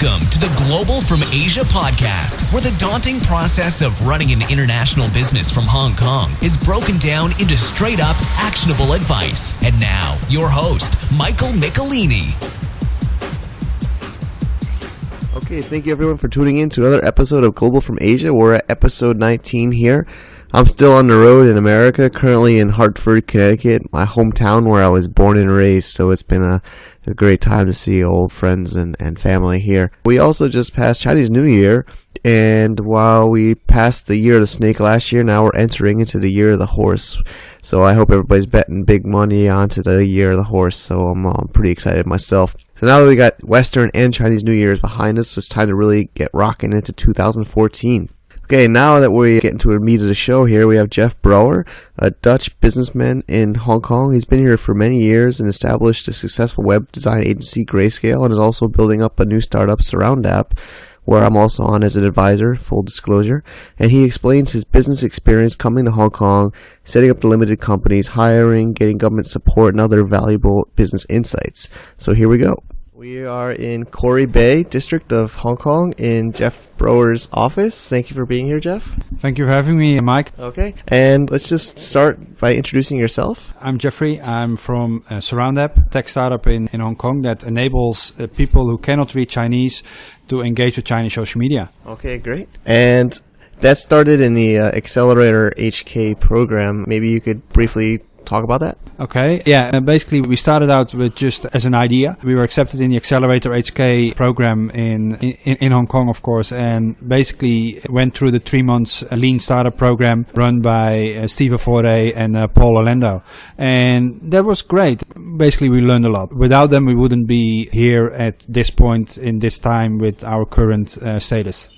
Welcome to the Global from Asia podcast, where the daunting process of running an international business from Hong Kong is broken down into straight-up, actionable advice. And now, your host, Michael Michelini. Okay, thank you everyone for tuning in to another episode of Global from Asia. We're at episode 19 here. I'm still on the road in America, currently in Hartford, Connecticut, my hometown where I was born and raised, so it's been a great time to see old friends and family here. We also just passed Chinese New Year, and while we passed the year of the snake last year, now we're entering into the year of the horse. So I hope everybody's betting big money onto the year of the horse, so I'm pretty excited myself. So now that we got Western and Chinese New Year's behind us, so it's time to really get rocking into 2014. Okay, now that we get into the meat of the show here, we have Jeff Brouwer, a Dutch businessman in Hong Kong. He's been here for many years and established a successful web design agency, Greyscale, and is also building up a new startup, SurroundApp, where I'm also on as an advisor, full disclosure. And he explains his business experience coming to Hong Kong, setting up the limited companies, hiring, getting government support, and other valuable business insights. So here we go. We are in Quarry Bay district of Hong Kong in Jeff Brouwer's office. Thank you for being here, Jeff. Thank you for having me, Mike. Okay, and let's just start by introducing yourself. I'm Jeffrey. I'm from SurroundApp, tech startup in Hong Kong that enables people who cannot read Chinese to engage with Chinese social media. Okay, great. And that started in the Accelerator HK program. Maybe you could briefly talk about that? Okay, yeah, basically we started out with just as an idea. We were accepted in the Accelerator HK program in Hong Kong, of course, and basically went through the 3 months lean startup program run by Steve Afore and Paul Orlando. And that was great. Basically, we learned a lot. Without them, we wouldn't be here at this point in this time with our current status.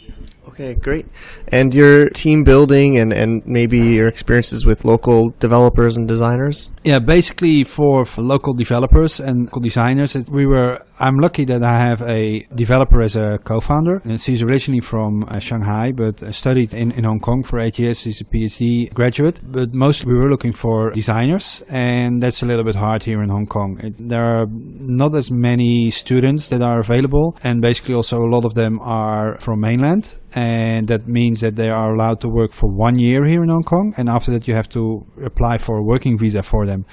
Okay, great. And your team building and maybe your experiences with local developers and designers? Yeah, basically for local developers and local designers, I'm lucky that I have a developer as a co-founder. And she's originally from Shanghai, but studied in Hong Kong for 8 years. She's a PhD graduate. But mostly we were looking for designers, and that's a little bit hard here in Hong Kong. There are not as many students that are available, and basically also a lot of them are from mainland. And that means that they are allowed to work for 1 year here in Hong Kong, and after that you have to apply for a working visa for them.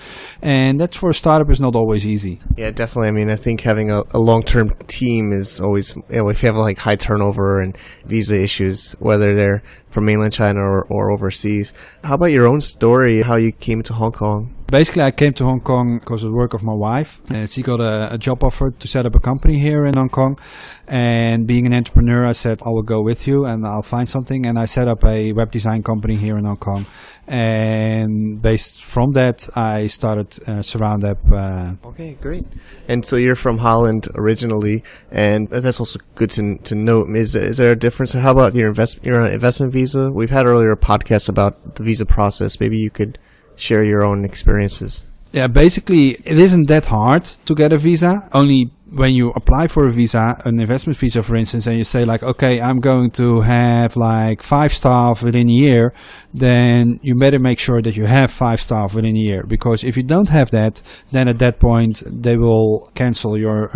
And that for a startup is not always easy. Yeah, definitely. I mean, I think having a long-term team is always, if you have like high turnover and visa issues, whether they're from mainland China or overseas. How about your own story, how you came to Hong Kong? Basically, I came to Hong Kong because of the work of my wife. She got a job offer to set up a company here in Hong Kong. And being an entrepreneur, I said, I will go with you and I'll find something. And I set up a web design company here in Hong Kong. And based from that, I started SurroundApp. Okay, great. And so you're from Holland originally, and that's also good to note. Is there a difference? How about you're on an investment visa? We've had earlier podcasts about the visa process. Maybe you could share your own experiences. Yeah, basically, it isn't that hard to get a visa. Only when you apply for a visa, an investment visa, for instance, and you say like, okay, I'm going to have like 5 staff within a year, then you better make sure that you have 5 staff within a year. Because if you don't have that, then at that point, they will cancel your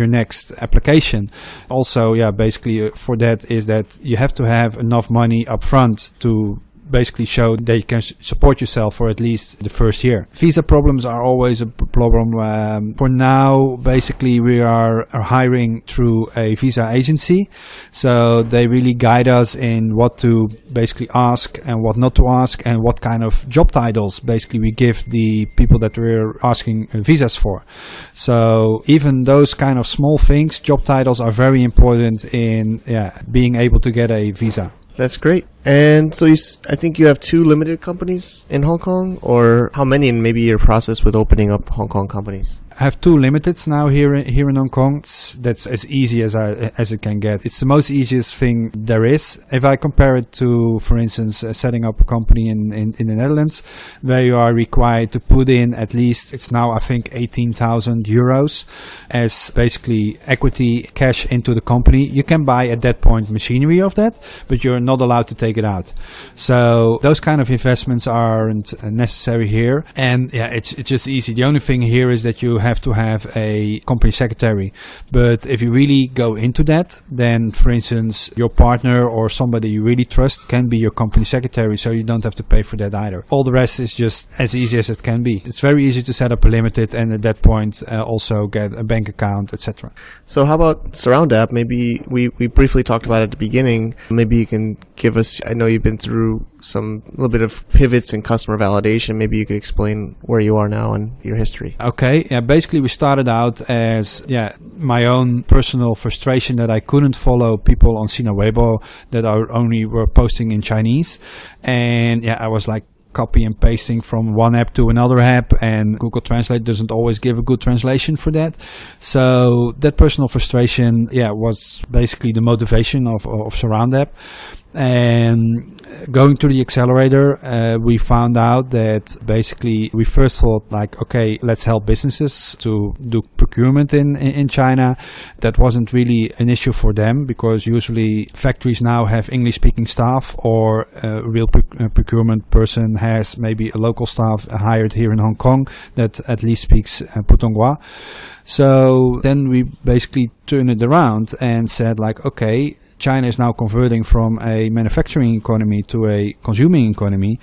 next application. Also, yeah, basically for that is that you have to have enough money up front to basically show that you can support yourself for at least the first year. Visa problems are always a problem. For now, basically, we are hiring through a visa agency. So they really guide us in what to basically ask and what not to ask and what kind of job titles basically we give the people that we're asking visas for. So even those kind of small things, job titles are very important in being able to get a visa. That's great. And so I think you have 2 limited companies in Hong Kong, or how many, and maybe your process with opening up Hong Kong companies? I have 2 limiteds now here in Hong Kong. That's as easy as it can get. It's the most easiest thing there is. If I compare it to, for instance, setting up a company in the Netherlands, where you are required to put in at least, it's now I think 18,000 euros as basically equity cash into the company. You can buy at that point machinery of that, but you're not allowed to take it out. So those kind of investments aren't necessary here. And yeah, it's just easy. The only thing here is that you have to have a company secretary. But if you really go into that, then for instance, your partner or somebody you really trust can be your company secretary, so you don't have to pay for that either. All the rest is just as easy as it can be. It's very easy to set up a limited, and at that point also get a bank account, etc. So how about SurroundApp? Maybe we briefly talked about it at the beginning. Maybe you can give us, I know you've been through some little bit of pivots in customer validation. Maybe you could explain where you are now and your history. Okay, yeah, basically we started out as my own personal frustration that I couldn't follow people on Sina Weibo that only were posting in Chinese. And I was like copy and pasting from one app to another app, and Google Translate doesn't always give a good translation for that. So that personal frustration was basically the motivation of SurroundApp. And going to the accelerator, we found out that basically we first thought like, okay, let's help businesses to do procurement in China. That wasn't really an issue for them, because usually factories now have English-speaking staff, or a real procurement person has maybe a local staff hired here in Hong Kong that at least speaks Putonghua. So then we basically turned it around and said like, okay, China is now converting from a manufacturing economy to a consuming economy.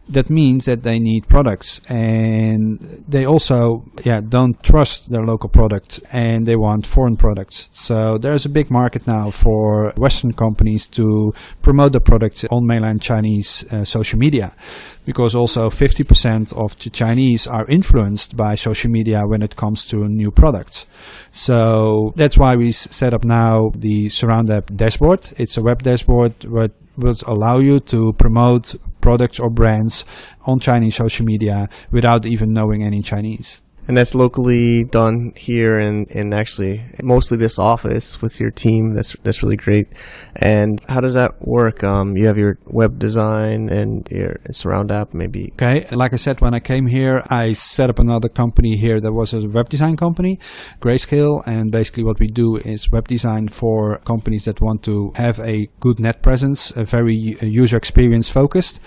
That means that they need products, and they also don't trust their local product, and they want foreign products. So there's a big market now for Western companies to promote their products on Mainland Chinese social media, because also 50% of the Chinese are influenced by social media when it comes to new products. So that's why we set up now the SurroundApp dashboard. It's a web dashboard that will allow you to promote products or brands on Chinese social media without even knowing any Chinese. And that's locally done here in actually mostly this office with your team. That's really great. And how does that work? You have your web design and your SurroundApp maybe. Okay, like I said, when I came here, I set up another company here that was a web design company, Greyscale. And basically what we do is web design for companies that want to have a good net presence, a very user experience focused.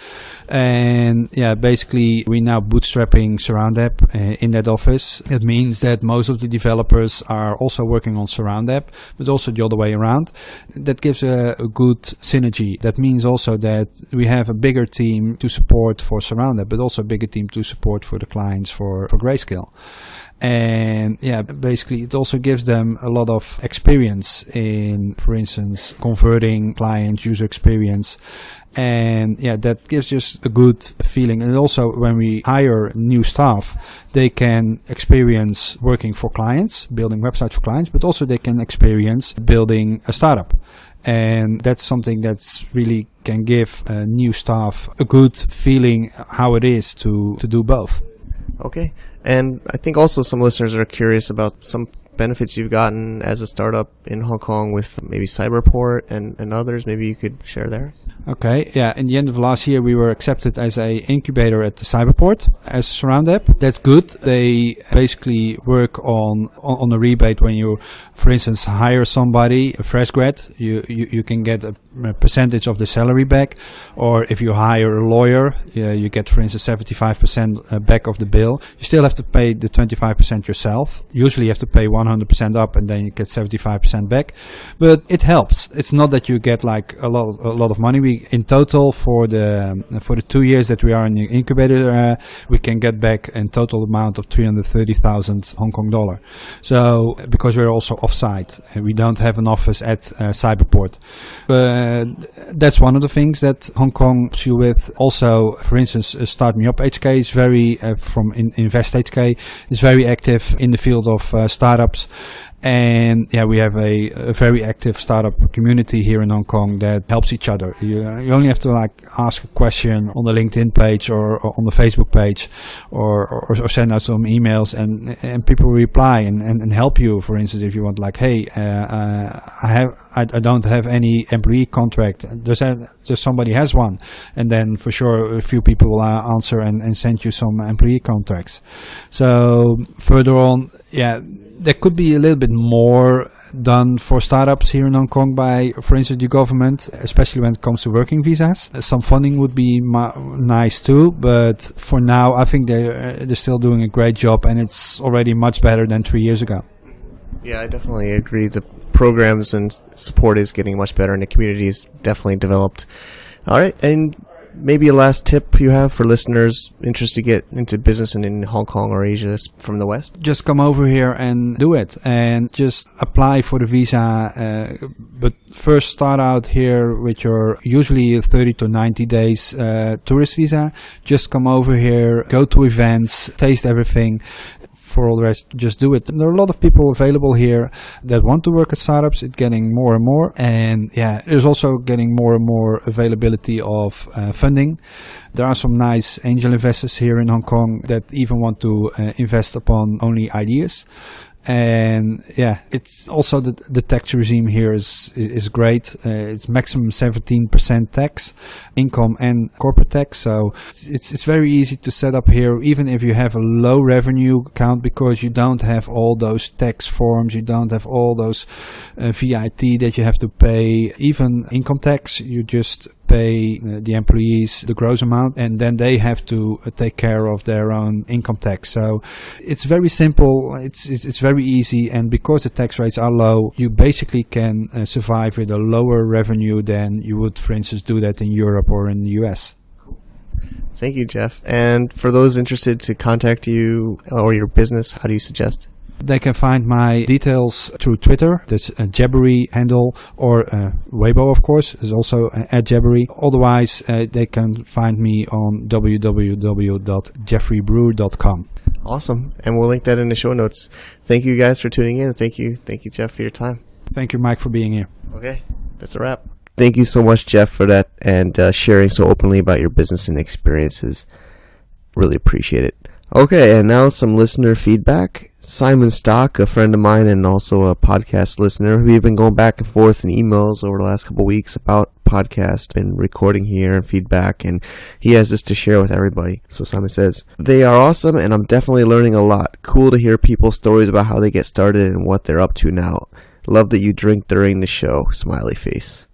And basically we now bootstrapping SurroundApp in that office. It means that most of the developers are also working on SurroundApp, but also the other way around. That gives a good synergy. That means also that we have a bigger team to support for SurroundApp, but also a bigger team to support for the clients for Greyscale. And basically it also gives them a lot of experience in, for instance, converting clients, user experience. And that gives just a good feeling. And also when we hire new staff, they can experience working for clients, building websites for clients, but also they can experience building a startup. And that's something that's really can give new staff a good feeling how it is to do both. Okay. And I think also some listeners are curious about some benefits you've gotten as a startup in Hong Kong with maybe Cyberport and others. Maybe you could share there. Okay, in the end of last year we were accepted as an incubator at the Cyberport as SurroundApp. That's good. They basically work on a rebate when you, for instance, hire somebody, a fresh grad, you can get a percentage of the salary back. Or if you hire a lawyer, you get, for instance, 75% back of the bill. You still have to pay the 25% yourself. Usually you have to pay 100% up and then you get 75% back. But it helps. It's not that you get like a lot of money. We in total for the 2 years that we are in the incubator, we can get back in total amount of 330,000 Hong Kong dollar. So because we're also offsite, we don't have an office at Cyberport. But that's one of the things that Hong Kong helps you with. Also, for instance, Start Me Up HK is very from Invest HK is very active in the field of startups. And we have a very active startup community here in Hong Kong that helps each other. You only have to like ask a question on the LinkedIn page or on the Facebook page, or send out some emails, and people reply and help you. For instance, if you want like, hey, I don't have any employee contract. Does somebody has one? And then for sure a few people will answer and send you some employee contracts. So further on, there could be a little bit more done for startups here in Hong Kong by, for instance, the government, especially when it comes to working visas. Some funding would be nice too, but for now, I think they're still doing a great job, and it's already much better than 3 years ago. Yeah, I definitely agree. The programs and support is getting much better, and the community is definitely developed. All right, and maybe a last tip you have for listeners interested to get into business in Hong Kong or Asia from the West? Just come over here and do it, and just apply for the visa. But first start out here with your usually 30 to 90 days tourist visa. Just come over here, go to events, taste everything. For all the rest, just do it. There are a lot of people available here that want to work at startups. It's getting more and more. And there's also getting more and more availability of funding. There are some nice angel investors here in Hong Kong that even want to invest upon only ideas. And it's also the tax regime here is great. It's maximum 17% tax, income and corporate tax. So it's very easy to set up here, even if you have a low revenue account, because you don't have all those tax forms, you don't have all those VAT that you have to pay, even income tax. You just pay the employees the gross amount, and then they have to take care of their own income tax. So it's very simple, it's very easy, and because the tax rates are low, you basically can survive with a lower revenue than you would, for instance, do that in Europe or in the US. Thank you, Jeff. And for those interested to contact you or your business, how do you suggest? They can find my details through Twitter. That's a Jabbery handle, or Weibo, of course, is also at Jabbery. Otherwise, they can find me on www.jeffreybrewer.com. Awesome. And we'll link that in the show notes. Thank you guys for tuning in. Thank you, Jeff, for your time. Thank you, Mike, for being here. Okay, that's a wrap. Thank you so much, Jeff, for that, and sharing so openly about your business and experiences. Really appreciate it. Okay, and now some listener feedback. Simon Stock, a friend of mine and also a podcast listener, we've been going back and forth in emails over the last couple of weeks about podcast and recording here and feedback, and he has this to share with everybody. So Simon says, "They are awesome, and I'm definitely learning a lot. Cool to hear people's stories about how they get started and what they're up to now. Love that you drink during the show, smiley face."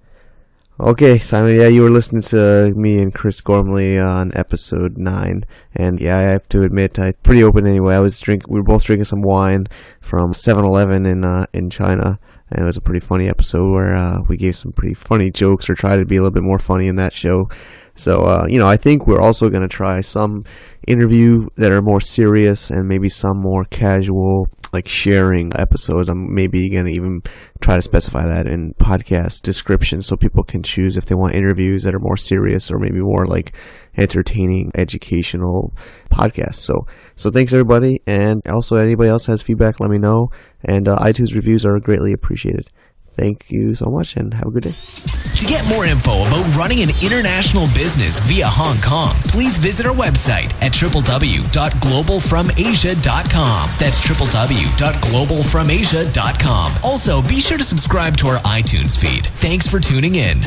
Okay, Simon, you were listening to me and Chris Gormley on episode 9, and I have to admit, I'm pretty open anyway. We were both drinking some wine from 7-Eleven in China, and it was a pretty funny episode where we gave some pretty funny jokes, or tried to be a little bit more funny in that show. So, I think we're also going to try some interview that are more serious and maybe some more casual, like sharing episodes. I'm maybe going to even try to specify that in podcast description so people can choose if they want interviews that are more serious or maybe more like entertaining, educational podcasts. So thanks everybody, and also anybody else has feedback, let me know, and iTunes reviews are greatly appreciated. Thank you so much, and have a good day. To get more info about running an international business via Hong Kong, please visit our website at www.globalfromasia.com. That's www.globalfromasia.com. Also, be sure to subscribe to our iTunes feed. Thanks for tuning in.